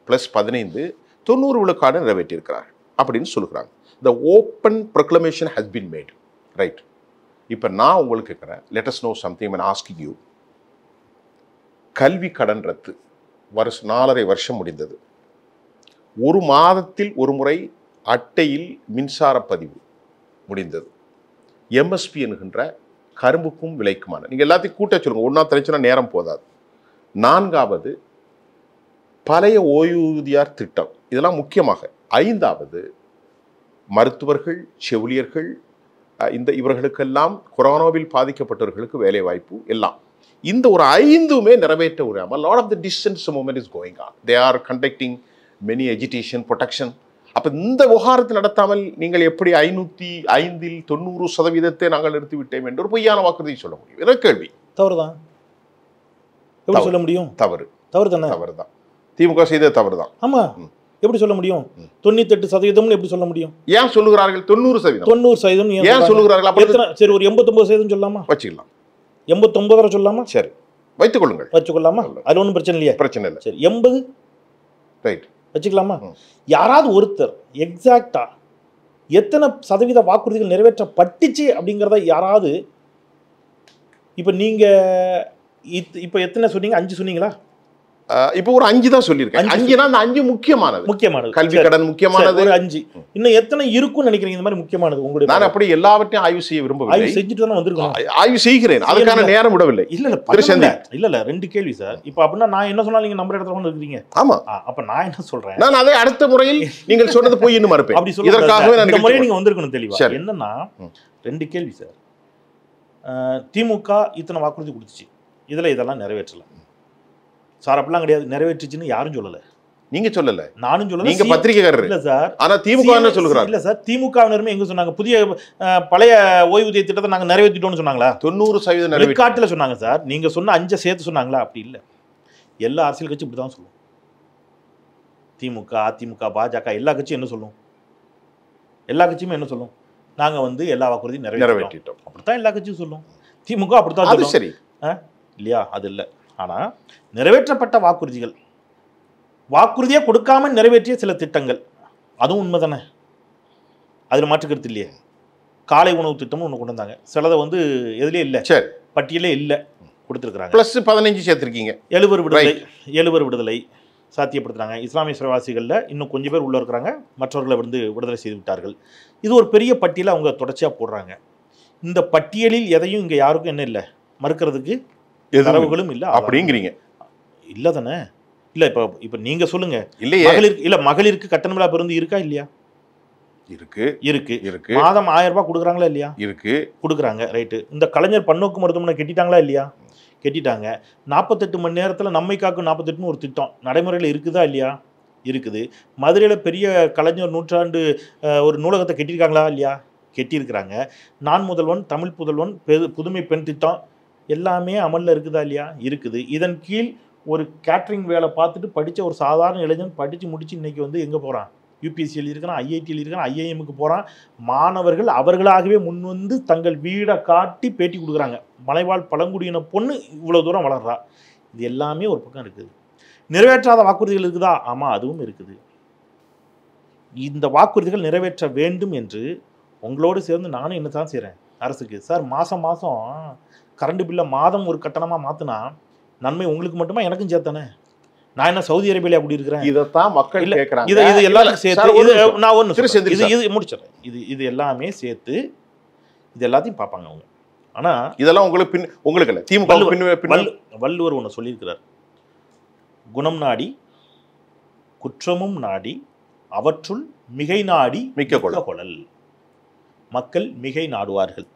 + 15 90 விழுக்காடு நிறைவேற்றியிருக்கிறார் அப்படின்னு சொல்லுகிறாங்க. The open proclamation has been made. Right. இப்போ நான் உங்களுக்கு கேட்குறேன், let us know something when asking you. கல்வி கடன் ரத்து 4.5 வருஷம் முடிந்தது. 1 மாதத்தில் ஒரு முறை அட்டையில் மின்சார பதிவு முடிந்தது. MSP என்கின்ற கரும்புக்கும் விலைக்குமான, நீங்கள் எல்லாத்தையும் கூட்ட சொல்லுங்க, ஒன்றா தலைச்சுனா நேரம் போதாது. 4வது பழைய ஓய்வூதியார் திட்டம், இதெல்லாம் முக்கியமாக. 5வது மருத்துவர்கள், செவிலியர்கள், இவர்களுக்கெல்லாம் கொரோனாவில் பாதிக்கப்பட்டவர்களுக்கு வேலை வாய்ப்பு எல்லாம். இந்த ஒரு 5மே நிறைவேற்ற முடியாமல் lot of the distance movement is going on. They are conducting many agitation, protection. அப்ப இந்த விவகாரத்தை நடத்தாமல் நீங்கள் எப்படி 505 90% நாங்கள் நிறுத்திவிட்டோம் என்று ஒரு பொய்யான வாக்குறுதி சொல்ல முடியும்? என்ன கேள்வி? தவறுதான். எப்படி சொல்ல முடியும்? தவறு தவறு தானே? தவறு தான். திமுக செய்த தவறு தான். ஆமா, எப்படி சொல்ல முடியும்? 98% எப்படி சொல்ல முடியும்? ஏன் சொல்லுகிறார்கள் 90%? 90% ஏன் சொல்லுகிறார்கள்? எத்தனை? சரி, ஒரு 89% சொல்லலாமா? வச்சுக்கலாம். 89 சொல்லலாமா? சரி, வைத்துக் கொள்ளுங்கள். வச்சுக்கொள்ளாமா? அது ஒன்றும் பிரச்சனை இல்லையா? பிரச்சனை இல்லை. சரி, 80 ரைட் வச்சுக்கலாமா? யாராவது ஒருத்தர் எக்ஸாக்டா எத்தனை சதவீத வாக்குறுதிகள் நிறைவேற்றப்பட்டுச்சு அப்படிங்கிறத யாராவது, இப்ப நீங்க இப்ப எத்தனை சொன்னீங்க? 5 சொன்னீங்களா? இப்போ ஒரு 5 தான் சொல்லியிருக்கேன். 5னா அந்த 5 முக்கியமானது. கல்வி கடன் முக்கியமானது. ஒரு 5. இன்னும் எத்தனை இருக்கும்னு நினைக்கிறீங்க இந்த மாதிரி முக்கியமானது? உங்களுடைய நான் அப்படி எல்லாவற்றையும் ஆய்வு செய்ய விரும்பவில்லை. ஆய்வு செஞ்சுட்டு தானே வந்திருக்கோம். ஆய்வு செய்கிறேன், அதுக்கான நேரம் விடவில்லை. இல்ல 2 கேள்வி சார். இப்ப அப்படின்னா நான் என்ன சொன்னாலும் நீங்க நம்பர் இடத்துல இருக்கீங்க. ஆமா, அப்ப நான் என்ன சொல்றேன், நான் அதை அடுத்த முறையில் நீங்கள் சொன்னது போய் இன்னும் மறுப்பேன். அப்படி சொல்ல இதற்காகவே நான் இந்த முறையை நீங்க வந்திருக்கணும் தெளிவா. என்னன்னா 2 கேள்வி சார். திமுக இத்தனை வாக்குறுதி கொடுத்துச்சு, இதுல இதெல்லாம் நிறைவேற்றல சார். அப்படிலாம் கிடையாது, நிறைவேற்றுச்சுன்னு யாரும் சொல்லல. நீங்க சொல்லல, நானும் சொல்லல, நீங்க பத்திரிகையாளர் இல்ல சார். ஆனா திமுக என்ன சொல்றாங்க? இல்ல சார், திமுகவினருமே எங்க சொன்னாங்க? புதிய பழைய ஓய்வூதிய திட்டத்தை நாங்க நிறைவேற்றிட்டோம்னு சொன்னாங்களா? 90% நிறைவேற்றாட்டுல சொன்னாங்க சார். நீங்க சொன்ன 5 சேர்த்து சொன்னாங்களா? அப்படி இல்ல. எல்லா அரசியல் கட்சியும் இப்படிதான் சொல்லும். திமுக, அதிமுக, பாஜக எல்லா கட்சியும் என்ன சொல்லும்? எல்லா கட்சியுமே என்ன சொல்லும்? நாங்க எல்லா வாக்குறுதியும் நிறைவேற்றிட்டோம். அப்படித்தான் எல்லா கட்சியும் சொல்லும். திமுக அப்படித்தான் சொல்லும். சரி இல்லையா? அது இல்ல. ஆனா நிறைவேற்றப்பட்ட வாக்குறுதிகள், வாக்குறுதியே கொடுக்காம நிறைவேற்றிய சில திட்டங்கள், அதுவும் உண்மைதானே? அதுல மாற்று கருத்து இல்லையே. காலை உணவு திட்டமும் ஒன்று கொண்டு வந்தாங்க. சிலதை எதுலேயே இல்லை, பட்டியலே இல்லை, கொடுத்துருக்குறாங்க. ப்ளஸ் 15 சேர்த்துருக்கீங்க. எழுவர் விடுதலை சாத்தியப்படுத்துறாங்க. இஸ்லாமிய சிறைவாசிகளில் இன்னும் கொஞ்சம் பேர் உள்ள இருக்கிறாங்க, மற்றவர்களை விடுதலை செய்து விட்டார்கள். இது ஒரு பெரிய பட்டியலை அவங்க தொடர்ச்சியாக போடுறாங்க. இந்த பட்டியலில் எதையும் இங்கே யாருக்கும் என்ன இல்லை, மறுக்கிறதுக்கு தரவுகளும் இல்லை அப்படிங்கிறீங்க. இல்லை தானே? இல்லை, இப்போ நீங்கள் சொல்லுங்க. இல்லையே, மகளிருக்கு கட்டணமில்லா பேருந்து இருக்கா இல்லையா? இருக்கு. மாதம் 1000 ரூபாய் கொடுக்குறாங்களா இல்லையா? கொடுக்குறாங்க. ரைட்டு. இந்த கலைஞர் பன்னோக்கு மருத்துவமனை கட்டிட்டாங்களா இல்லையா? கட்டிட்டாங்க. 48 மணி நேரத்தில் நம்மை காக்கும் 48ன்னு ஒரு திட்டம் நடைமுறையில் இருக்குதா இல்லையா? இருக்குது. மதுரையில் பெரிய கலைஞர் நூற்றாண்டு ஒரு நூலகத்தை கட்டியிருக்காங்களா இல்லையா? கட்டியிருக்கிறாங்க. நான் முதல்வன், தமிழ் புதல்வன், புதுமை பெண் திட்டம் எல்லாமே அமலில் இருக்குதா இல்லையா? இருக்குது. இதன் கீழ் ஒரு கேட்ரிங் வேலை பார்த்துட்டு படித்த ஒரு சாதாரண இளைஞன் படித்து முடித்து இன்றைக்கி எங்கே போகிறான்? யூபிஎஸ்சியில் இருக்கிறான், ஐஐடியில் இருக்கிறான், ஐஐஎம்முக்கு போகிறான். மாணவர்கள் அவர்களாகவே முன்வந்து தங்கள் வீடை காட்டி பேட்டி கொடுக்குறாங்க. மலைவாழ் பழங்குடியின பொண்ணு இவ்வளோ தூரம் வளர்றா. இது எல்லாமே ஒரு பக்கம் இருக்குது. நிறைவேற்றாத வாக்குறுதிகள் இருக்குதா? ஆமாம், அதுவும் இருக்குது. இந்த வாக்குறுதிகள் நிறைவேற்ற வேண்டும் என்று உங்களோடு சேர்ந்து நானும் என்ன தான் செய்கிறேன் அரசுக்கு. சார், மாதம் மாதம் கரண்ட் பில்லை மாதம் ஒரு கட்டணமாக மாற்றினா நன்மை உங்களுக்கு மட்டுமா, எனக்கும் சேர்த்தானே? நான் என்ன சவுதி அரேபியா அப்படி இருக்கிறேன்? இதைத்தான் மக்கள் கேட்குறாங்க. இது எல்லாத்தையும் சேர்த்து நான் ஒன்று இது முடிச்சிடறேன். இது எல்லாமே சேர்த்து இது எல்லாத்தையும் பார்ப்பாங்க அவங்க. ஆனால் இதெல்லாம் உங்களுக்கு இல்லை. திமுக வள்ளுவர் ஒன்று சொல்லியிருக்கிறார். குணம் நாடி குற்றமும் நாடி அவற்றுள் மிகை நாடி மிக்க கொள்ளல். மக்கள் மிகை நாடுவார்கள்.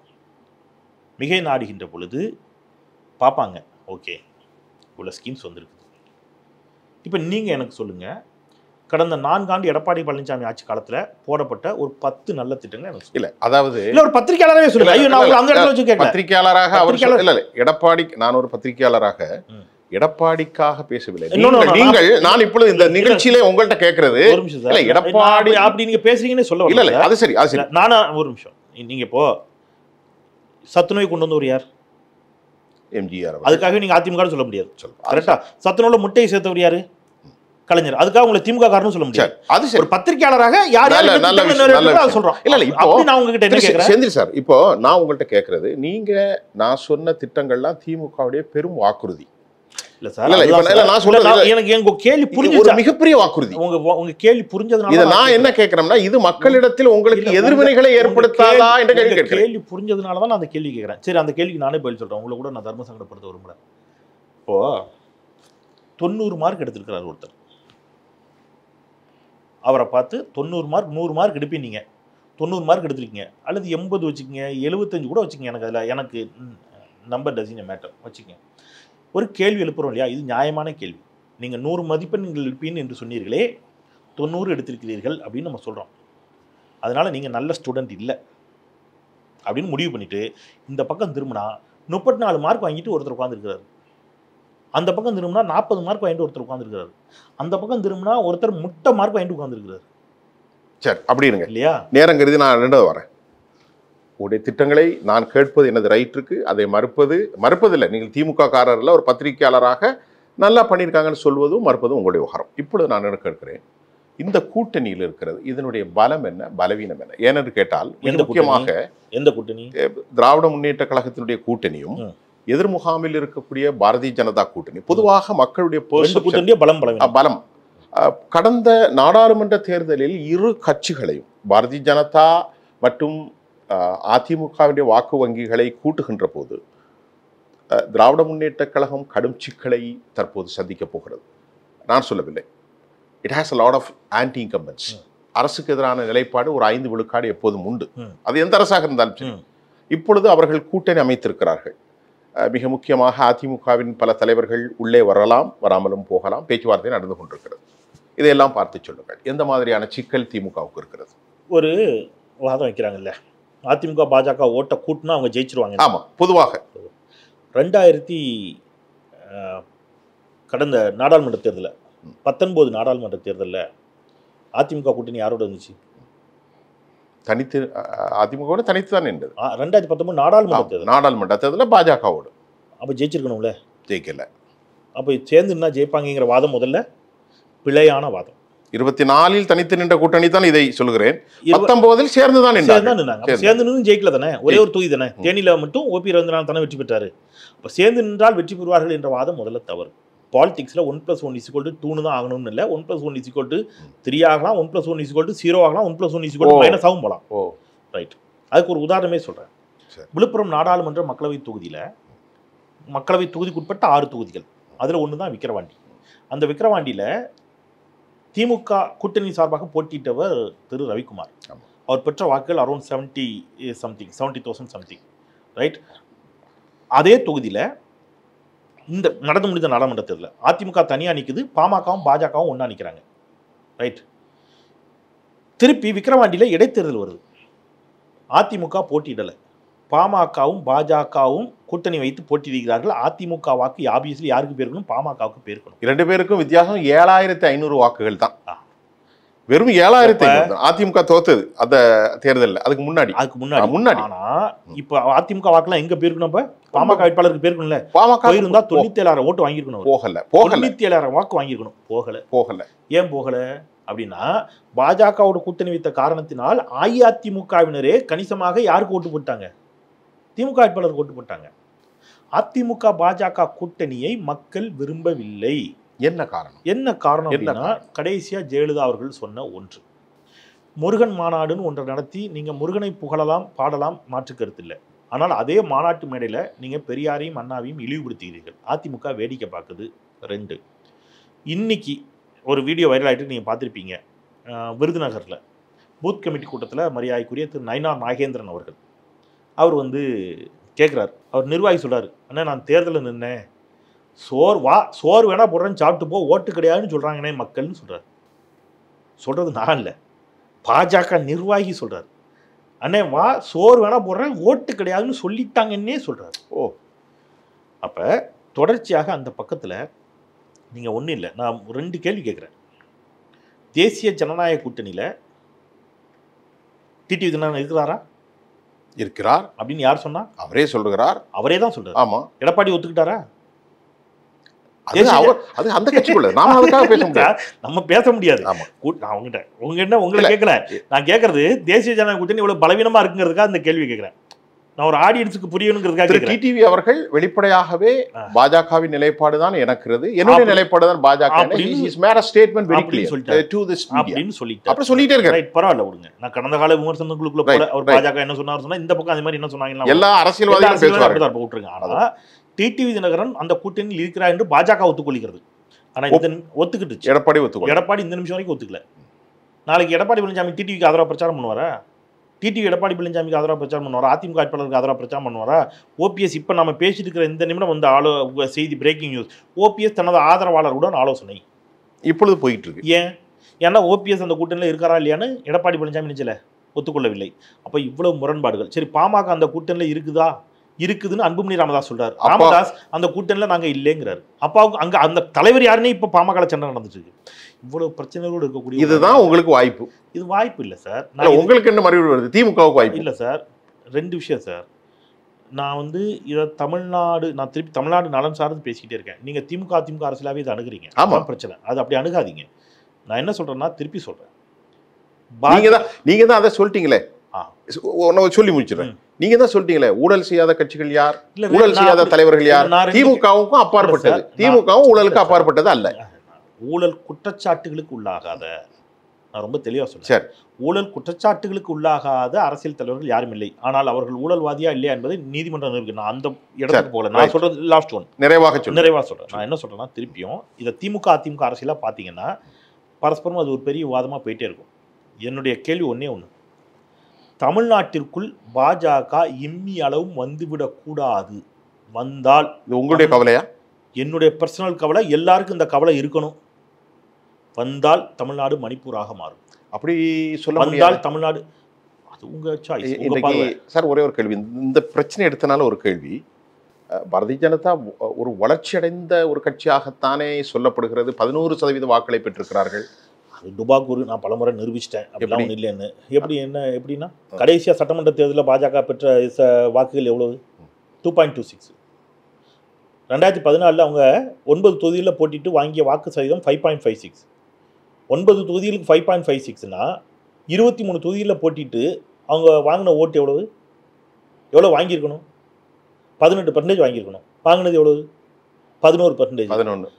மிகை நாடுகின்ற பொழுது பார்ப்பாங்க, ஓகே இவ்வளோ ஸ்கீம்ஸ் வந்திருக்குது. இப்போ நீங்கள் எனக்கு சொல்லுங்கள், கடந்த 4 ஆண்டு எடப்பாடி பழனிசாமி ஆட்சி காலத்தில் போடப்பட்ட ஒரு 10 நல்ல திட்டங்கள் எனக்கு இல்லை. அதாவது இல்லை, ஒரு பத்திரிகையாளராகவே சொல்லுங்க. அந்த இடத்துல வச்சு கேட்க பத்திரிகையாளராக அவர் இல்லை. எடப்பாடி, நான் ஒரு பத்திரிகையாளராக எடப்பாடிக்காக பேசவில்லை. நான் இப்பொழுது இந்த நிகழ்ச்சியிலே உங்கள்கிட்ட கேட்கறது எடப்பாடி அப்படி நீங்க பேசுறீங்கன்னு சொல்ல இல்லை. அது சரி, அது சரி. நானா ஒரு நிமிஷம். நீங்க இப்போ சத்துணவை கொண்டு வந்தவர் யார்? எம்ஜிஆர். அதுக்காக நீங்க அதிமுக சொல்ல முடியாது. கரெக்டா? சத்துணவுல முட்டையை சேர்த்தவர் யாரு? கலைஞர். அதுக்காக உங்களை திமுக காரன்னு சொல்ல முடியாது. அது ஒரு பத்திரிகையாளராக யார் யார் சொல்றோம். இல்ல இல்ல, இப்போ நான் உங்ககிட்ட என்ன கேக்குறேன் செந்தில் சார், இப்போ நான் உங்கள்கிட்ட கேட்கறது, நீங்க நான் சொன்ன திட்டங்கள்லாம் திமுகவுடைய பெரும் வாக்குறுதி. இல்ல சார், நான் சொல்றது எனக்கு எங்க கேள்வி புரிஞ்சு, ஒரு மிகப்பெரிய வாக்குறுதி. உங்க கேள்வி புரிஞ்சதுனால இத நான் என்ன கேக்குறேன்னா, இது மக்களிடத்தில் உங்களுக்கு எதிர்வினைகளை ஏற்படுத்தாதா என்ற கேள்வி கேட்கிறேன். கேள்வி புரிஞ்சதுனால தான் நான் அந்த கேள்வி கேட்கிறேன். சரி, அந்த கேள்விக்கு நானே பதில் சொல்றேன். உங்களை கூட நான் தர்ம சங்கடப்படுத்த விரும்பல. இப்போ 90 மார்க் எடுத்திருக்கிறார் ஒருத்தர். அவரை பார்த்து 90 மார்க் 100 மார்க் எடுப்பீங்க. 90 மார்க் எடுத்துருக்கீங்க, அல்லது 80 வச்சுக்கோங்க, 75 கூட வச்சுக்கோங்க. எனக்கு அதில் எனக்கு நம்பர் டசின் மேட்டர் வச்சுக்கோங்க. ஒரு கேள்வி எழுப்புறோம் இல்லையா? இது நியாயமான கேள்வி. நீங்கள் 100 மதிப்பெண்கள் எடுப்பீன்னு என்று சொன்னீர்களே, 90 எடுத்திருக்கிறீர்கள் அப்படின்னு நம்ம சொல்கிறோம். அதனால் நீங்கள் நல்ல ஸ்டூடெண்ட் இல்லை அப்படின்னு முடிவு பண்ணிவிட்டு இந்த பக்கம் திரும்பினா 34 மார்க் வாங்கிட்டு ஒருத்தர் உட்காந்துருக்கிறார். அந்த பக்கம் திரும்பினா 40 மார்க் வாங்கிட்டு ஒருத்தர் உட்காந்துருக்காரு, அந்த பக்கம் திரும்பினா ஒருத்தர் முட்டை மார்க் வாங்கிட்டு உட்காந்துருக்காரு. சரி, அப்படி இருங்க இல்லையா? நேரம் கருதி நான் ரெண்டாவது வரேன். உங்களுடைய திட்டங்களை நான் கேட்பது எனது ரைட் இருக்கு, அதை மறுப்பதில்லை. நீங்கள் திமுக காரர்ல ஒரு பத்திரிகையாளராக நல்லா பண்ணியிருக்காங்கன்னு சொல்வதும் மறுப்பதும் உங்களுடைய விவகாரம். இப்பொழுது நான் என்ன கேட்கிறேன், இந்த கூட்டணியில் இருக்கிறது இதனுடைய பலம் என்ன, பலவீனம் என்ன? ஏனென்று கேட்டால் முக்கியமாக எந்த கூட்டணி? திராவிட முன்னேற்ற கழகத்தினுடைய கூட்டணியும் எதிர்முகாமில் இருக்கக்கூடிய பாரதிய ஜனதா கூட்டணி பொதுவாக மக்களுடைய பலம். கடந்த நாடாளுமன்ற தேர்தலில் இரு கட்சிகளையும் பாரதிய ஜனதா மற்றும் அதிமுகவுடைய வாக்கு வங்கிகளை கூட்டுகின்ற போது திராவிட முன்னேற்ற கழகம் கடும் சிக்கலை தற்போது சந்திக்க போகிறது. நான் சொல்லவில்லை, it has a lot of anti incumbency. அரசுக்கு எதிரான நிலைப்பாடு ஒரு 5 விழுக்காடு எப்போதும் உண்டு, அது எந்த அரசாக இருந்தாலும் சரி. இப்பொழுது அவர்கள் கூட்டணி அமைத்திருக்கிறார்கள். மிக முக்கியமாக அதிமுகவின் பல தலைவர்கள் உள்ளே வரலாம், வராமலும் போகலாம், பேச்சுவார்த்தை நடந்து கொண்டிருக்கிறது. இதையெல்லாம் பார்த்து சொல்லுங்கள், எந்த மாதிரியான சிக்கல் திமுகவுக்கு இருக்கிறது? ஒரு வாதம் வைக்கிறாங்கல்ல, அதிமுக பாஜக ஓட்டை கூட்டினா அவங்க ஜெயிச்சிருவாங்க. ஆமா, பொதுவாக 2000 கடந்த நாடாளுமன்ற தேர்தலில் 19 நாடாளுமன்ற தேர்தலில் அதிமுக கூட்டணி யாரோட இருந்துச்சு? தனித்து அதிமுக தனித்து தான் நின்றது. 2019 நாடாளுமன்ற தேர்தலில் பாஜகவோடு. அப்போ ஜெயிச்சிருக்கணும்ல, ஜெயிக்கல. அப்போ சேர்ந்துன்னா ஜெயிப்பாங்கிற வாதம் முதல்ல பிழையான வாதம். 24 தனித்து நின்ற கூட்டணி தான் இதை சொல்கிறேன். 19 சேர்ந்துதான் சேர்ந்து நின்று ஜெயிக்கல தானே, ஒரே ஒரு தொகுதி தானே. தேனியில மட்டும் ஓபி ரவீந்திரநாத் தானே வெற்றி பெற்றாரு. அப்போ சேர்ந்து நின்றால் வெற்றி பெறுவார்கள் என்ற வாதம் முதல்ல தவறு. பாலிடிக்ஸில் 1+1 2 தான் ஆகணும்னு இல்லை. 1+1 3 ஆகலாம், 1+1 0 ஆகலாம், 1+1 -ஆகவும் போகலாம். ரைட், அதுக்கு ஒரு உதாரணமே சொல்கிறேன். விழுப்புரம் நாடாளுமன்ற மக்களவை தொகுதியில் மக்களவை தொகுதிக்குட்பட்ட 6 தொகுதிகள், அதில் ஒன்று தான் விக்கிரவாண்டி. அந்த விக்கிரவாண்டியில் திமுக கூட்டணி சார்பாக போட்டியிட்டவர் திரு ரவிக்குமார். அவர் பெற்ற வாக்குகள் அரௌண்ட் 70,000 சம்திங். ரைட், அதே தொகுதியில் இந்த நடந்து முடிந்த நாடாளுமன்ற தேர்தலில் அதிமுக தனியாக நிற்குது, பாமகவும் பாஜகவும் ஒன்றா நிற்கிறாங்க. ரைட், திருப்பி விக்கிரவாண்டியில் இடைத்தேர்தல் வருது, அதிமுக போட்டியிடலை, பாமகவும் பாஜகவும் கூட்டணி வைத்து போட்டியிடுகிறார்கள். அதிமுக வாக்கு ஆப்வியஸ்லி யாருக்கு போயிருக்கணும்? பாமகவுக்கு போயிருக்கணும். 2 பேருக்கும் வித்தியாசம் 7,500 வாக்குகள் தான். வெறும் 7,500. அதிமுக தோத்தது அந்த தேர்தலில். அதுக்கு முன்னாடி. ஆனா இப்ப அதிமுக வாக்குலாம் எங்க போயிருக்கணும்? இப்ப பாமக வேட்பாளருக்கு போயிருக்கணும்ல. பாமக போயிருந்தா 97,000 ஓட்டு வாங்கியிருக்கணும். போகல 97,000 வாக்கு வாங்கியிருக்கணும். போகல. ஏன் போகல அப்படின்னா, பாஜகவோட கூட்டணி வைத்த காரணத்தினால் அஇஅதிமுகவினரே கணிசமாக யாருக்கு ஓட்டு போட்டாங்க? திமுக வேட்பாளருக்கு ஓட்டு போட்டாங்க. அதிமுக பாஜக கூட்டணியை மக்கள் விரும்பவில்லை. என்ன காரணம் அப்படின்னா, கடைசியா ஜெயலலிதா அவர்கள் சொன்ன ஒன்று, முருகன் மாநாடுன்னு ஒன்றை நடத்தி நீங்க முருகனை புகழலாம், பாடலாம், மாற்று கருத்து இல்லை. ஆனால் அதே மாநாட்டு மேடையில் நீங்க பெரியாரையும் அண்ணாவையும் இழிவுபடுத்துகிறீர்கள். அதிமுக வேடிக்கை பார்க்குது. 2, இன்னைக்கு ஒரு வீடியோ வைரல் ஆகிட்டு நீங்கள் பார்த்துருப்பீங்க. விருதுநகரில் பூத் கமிட்டி கூட்டத்தில் மரியாதைக்குரிய திரு நயினார் நாகேந்திரன் அவர்கள் அவர் கேட்குறாரு. அவர் நிர்வாகி சொல்கிறார், அண்ணா நான் தேர்தலில் நின்னேன், சோறு வேணா போடுறேன்னு சாப்பிட்டு போ, ஓட்டு கிடையாதுன்னு சொல்கிறாங்கண்ணே மக்கள்னு சொல்கிறார். சொல்கிறது நான் இல்லை, பாஜக நிர்வாகி சொல்கிறார். அண்ணே சோறு வேணா போடுறேன், ஓட்டு கிடையாதுன்னு சொல்லிட்டாங்கன்னே சொல்கிறார். அப்போ தொடர்ச்சியாக அந்த பக்கத்தில் நீங்கள் ஒன்றும் இல்லை, நான் 2 கேள்வி கேட்குறேன். தேசிய ஜனநாயக கூட்டணியில் டிடிவி தினகரன் இருக்கிறார் அப்படின்னு யார் சொன்னா? அவரே சொல்லுகிறார். அவரே தான் சொல்றாரு. ஆமா, எடப்பாடி ஒத்துக்கிட்டாரா? அது அந்த கட்சிக்குள்ள நாம அதுக்காக பேச முடியாது, நம்ம பேச முடியாது. உங்களை கேட்கல, நான் கேட்கறது தேசிய ஜனநாயக கூட்டணி இவ்வளவு பலவீனமா இருக்குங்கிறதுக்காக இந்த கேள்வி கேட்கிறேன். நான் ஒரு ஆடியன்ஸுக்கு புரியணுங்கிறதுக்காக. டிடிவி அவர்கள் வெளிப்படையாகவே பாஜகவின் நிலைப்பாடு தான் எனக்குறது, என்னுடைய நிலைப்பாடு தான் பாஜக சொல்லிட்டே இருக்காரு. பரவாயில்ல விடுங்க, நான் கடந்த கால விமர்சனங்களுக்குள்ள போல அவர் பாஜக என்ன சொன்னார் சொன்னா இந்த பக்கம் அது மாதிரி என்ன சொன்னாங்க எல்லா அரசியல்வாதிகளும் விட்டுருங்க. ஆனா டிடிவி தினகரன் அந்த கூட்டணியில் இருக்கிறார் என்று பாஜக ஒத்துக்கொள்கிறது. ஆனா இந்த ஒத்துக்கிட்டு எடப்பாடி இந்த நிமிஷம் வரைக்கும் ஒத்துக்கல. நாளைக்கு எடப்பாடி பழனிசாமி டிடிவிக்கு ஆதரவா பிரச்சாரம் பண்ணுவாரா? டிடிவி எடப்பாடி பழனிசாமிக்கு ஆதரவாக பிரச்சாரம் பண்ணுவாரா? அதிமுக வேட்பாளருக்கு ஆதரவாக பிரச்சாரம் பண்ணுவாரா? ஓபிஎஸ் இப்போ நம்ம பேசிட்டு இருக்கிற இந்த நிமிடம் செய்தி பிரேக்கிங் நியூஸ், ஓபிஎஸ் தனது ஆதரவாளருடன் ஆலோசனை இப்பொழுது போயிட்டு இருக்கு. ஏன்னா ஓபிஎஸ் அந்த கூட்டணியில் இருக்காரா இல்லையான்னு எடப்பாடி பழனிசாமி நினைச்சல ஒத்துக்கொள்ளவில்லை. அப்போ இவ்வளவு முரண்பாடுகள். சரி, பாமக அந்த கூட்டணியில் இருக்குதா இருக்குதுன்னு அன்புமணி ராமதாஸ் சொல்றாரு. ராமதாஸ் அந்த கூட்டணியில நாங்க இல்லைங்கிறாரு. அப்பாவுக்கு அங்க அந்த தலைவர் யாருன்னே இப்ப பாமக சண்டை நடந்துட்டு இருக்கு. இவ்வளவு பிரச்சனைகளோடு இருக்கக்கூடிய இதுதான் உங்களுக்கு வாய்ப்பு. இது வாய்ப்பு இல்லை சார். உங்களுக்கு என்ன மறுபடியும் வருது? திமுகவுக்கு வாய்ப்பு இல்லை சார். 2 விஷயம் சார். நான் இதை தமிழ்நாடு, நான் திருப்பி தமிழ்நாடு நலன் சார்ந்து பேசிக்கிட்டே இருக்கேன். நீங்க திமுக அரசியலாவே இதை அணுகுறீங்க. ஆமா, பிரச்சனை. அது அப்படி அணுகாதீங்க. நான் என்ன சொல்றேன்னா திருப்பி சொல்றேன். நீங்க தான் அதை சொல்லிட்டீங்களே. சொல்லி முடிச்சிடறேன். நீங்க தான் சொல்லிட்டீங்களே, ஊழல் செய்யாத கட்சிகள் யார், ஊழல் செய்யாத தலைவர்கள் யார்? திமுகவுக்கும் அப்பாற்பட்டது. திமுகவும் ஊழலுக்கு அப்பாற்பட்டது அல்ல. ஊழல் குற்றச்சாட்டுகளுக்கு உள்ளாகாத, நான் ரொம்ப தெளிவா சொல்றேன், ஊழல் குற்றச்சாட்டுகளுக்கு உள்ளாகாத அரசியல் தலைவர்கள் யாரும் இல்லை. ஆனால் அவர்கள் ஊழல்வாதியா இல்லையா என்பதை நீதிமன்றம் நிரூபிக்கும். நான் அந்த இடத்துக்கு போல. நான் சொல்றது லாஸ்ட் ஒன், நிறைவா சொல்றேன். நான் என்ன சொல்றேன்னா திருப்பியும் இதை அதிமுக அரசியலா பாத்தீங்கன்னா பரஸ்பரம் அது ஒரு பெரிய விவாதமா போயிட்டே இருக்கும். என்னுடைய கேள்வி ஒன்னே ஒன்று, தமிழ்நாட்டிற்குள் பாஜக இம்மி அளவும் வந்துவிடக் கூடாது. வந்தால் இது உங்களுடைய கவலையா? என்னுடைய பர்சனல் கவலை. எல்லாருக்கும் இந்த கவலை இருக்கணும். வந்தால் தமிழ்நாடு மணிப்பூராக மாறும். அப்படி சொல்ல வந்தால் தமிழ்நாடு, அது உங்க சாய்ஸ். சார் ஒரே ஒரு கேள்வி, இந்த பிரச்சனை எடுத்தனால ஒரு கேள்வி. பாரதிய ஜனதா ஒரு வளர்ச்சி அடைந்த ஒரு கட்சியாகத்தானே சொல்லப்படுகிறது. 11% வாக்களை பெற்றிருக்கிறார்கள். அது டுபாக்கூர் நான் பலமுறை நிரூபிச்சிட்டேன் அப்படிலாம் ஒன்றும் இல்லைன்னு. எப்படின்னா கடைசியாக சட்டமன்ற தேர்தலில் பாஜக பெற்ற வாக்குகள் எவ்வளவு? 2.26. 2014 அவங்க 9 தொகுதிகளில் போட்டிட்டு வாங்கிய வாக்கு சதவீதம் 5.56. 9 தொகுதிகளுக்கு 5.56னா 23 தொகுதிகளில் போட்டிட்டு அவங்க வாங்கின ஓட்டு எவ்வளோ வாங்கியிருக்கணும்? 18% வாங்கியிருக்கணும். வாங்கினது எவ்வளவு? 11%.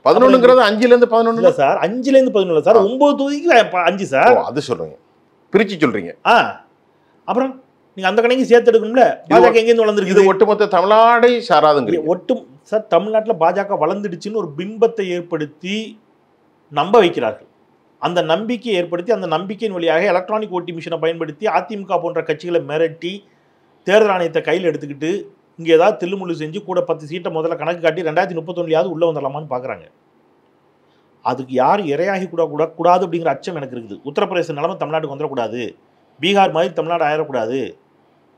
11ங்கிறது 5லேருந்து 11 இல்லை சார், 5லேருந்து 11 சார். 9 தொகுதிக்கு 5 சார். அது சொல்றீங்க, பிரிச்சு சொல்றீங்க. அப்புறம் நீங்க அந்த கணக்கு சேர்த்து எடுக்கணும்ல. பாஜக எங்கேருந்து வளர்ந்துருக்கு? இது ஒட்டுமொத்த தமிழ்நாடை சாராதுங்க. சார் தமிழ்நாட்டில் பாஜக வளர்ந்துடுச்சுன்னு ஒரு பிம்பத்தை ஏற்படுத்தி நம்ப வைக்கிறார்கள். அந்த நம்பிக்கையை ஏற்படுத்தி அந்த நம்பிக்கையின் வழியாக எலக்ட்ரானிக் ஓட்டிங் மிஷினை பயன்படுத்தி அதிமுக போன்ற கட்சிகளை மிரட்டி தேர்தல் ஆணையத்தை கையில் எடுத்துக்கிட்டு இங்கே ஏதாவது தில்லுமுள்ளு செஞ்சு கூட 10 சீட்டை முதல்ல கணக்கு காட்டி 2031 உள்ளே வந்துடலாமான்னு பார்க்குறாங்க. அதுக்கு யார் இரையாகி கூடாது அப்படிங்கிற அச்சம் எனக்கு இருக்குது. உத்தரப்பிரதேச நிலைமை தமிழ்நாட்டுக்கு வந்துடக்கூடாது, பீகார் மாதிரி தமிழ்நாடு ஆயிடக்கூடாது,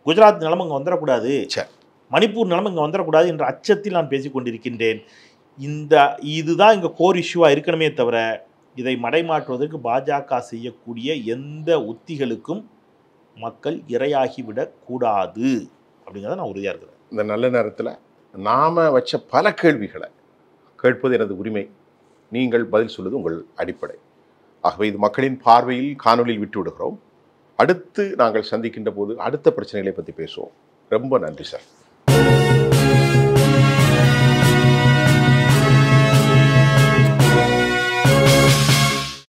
குஜராத் நிலைமை இங்கே வந்துடக்கூடாது, மணிப்பூர் நிலைமை இங்கே வந்துடக்கூடாது என்ற அச்சத்தில் நான் பேசி கொண்டிருக்கின்றேன். இதுதான் இங்கே கோர் இஷ்யூவாக இருக்கணுமே தவிர இதை மடைமாற்றுவதற்கு பாஜக செய்யக்கூடிய எந்த உத்திகளுக்கும் மக்கள் இரையாகிவிடக்கூடாது அப்படிங்கிறத நான் உறுதியாக இருக்கிறேன். இந்த நல்ல நேரத்தில் நாம் வச்ச பல கேள்விகளை கேட்பது எனது உரிமை. நீங்கள் பதில் சொல்வது உங்கள் அடிப்படை. ஆகவே இது மக்களின் பார்வையில் காணொலியில் விட்டு விடுகிறோம். அடுத்து நாங்கள் சந்திக்கின்ற போது அடுத்த பிரச்சனைகளை பற்றி பேசுவோம். ரொம்ப நன்றி சார்.